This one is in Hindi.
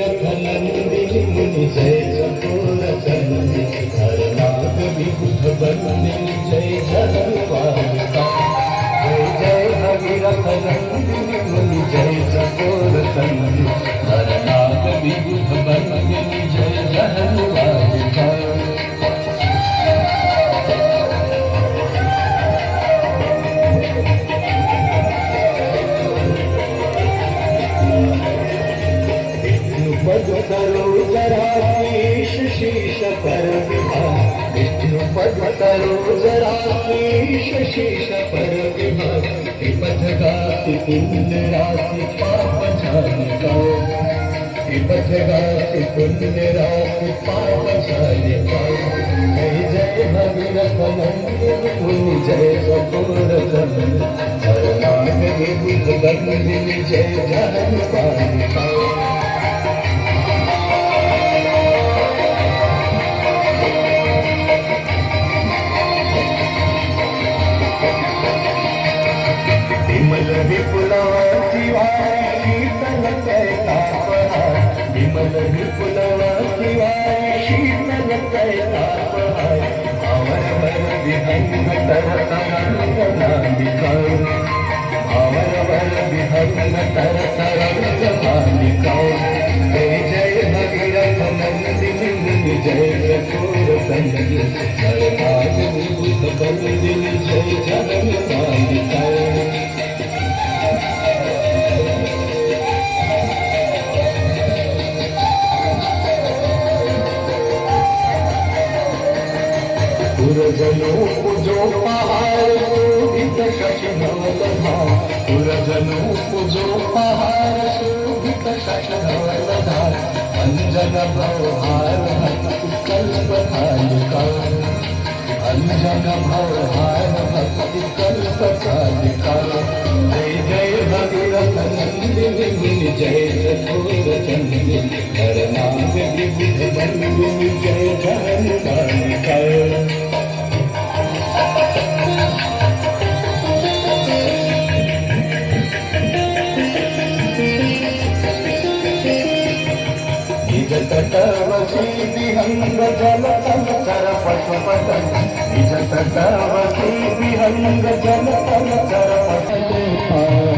भगीरथ नंदिनी मुनि जय चकोर चंदी हर नाग विबुध बंदिनी जय जगन्माता जय जय भगीरथ नंदिनी मुनि जय चकोर चंदी हर नाग विबुध बंदिनी जय जगन्माता पद सरोजराधीश शीश पर विभाग विष्णु पद सरोजराधीश शीश पर विभाग विपथ गाति पुण्य राशि पाप झालिका विपथ गाति पुण्य राशि पाप झालिका जय जय भगीरथ नंदिनी मुनि जय चकोर चंदी हर नाग विबुध बंदिनी जय जगन्माता विमल विपुलाची वारी शीतल कैलापहार विमल विपुलाची वारी शीतल कैलापहार आवर वर विहंग तरतरंग नालिका आवर वर विहंग तरतरंग नालिका जय जय भगीरथ नंदिनी मुनि जय चकोर चंदी हर नाग विबुध बंदिनी जय जगन्माता पुरजनो पूजो पहाड़ शोभित शशनवलधार पुरजनो पूजो पहाड़ शोभित शशनवलधार अंजन भवहार भक्ति कल्पकालिका अंजन भवहार भक्ति कल्पकालिका जय जय भगीरथ नंदिनी मुनि जय चकोर चंदी हर नाग विबुध बंदिनी जय जगन्माता तटवसी विहंग जल तलचर पशुपतन निज तटवसी विहंग जल तलचर पशुपतन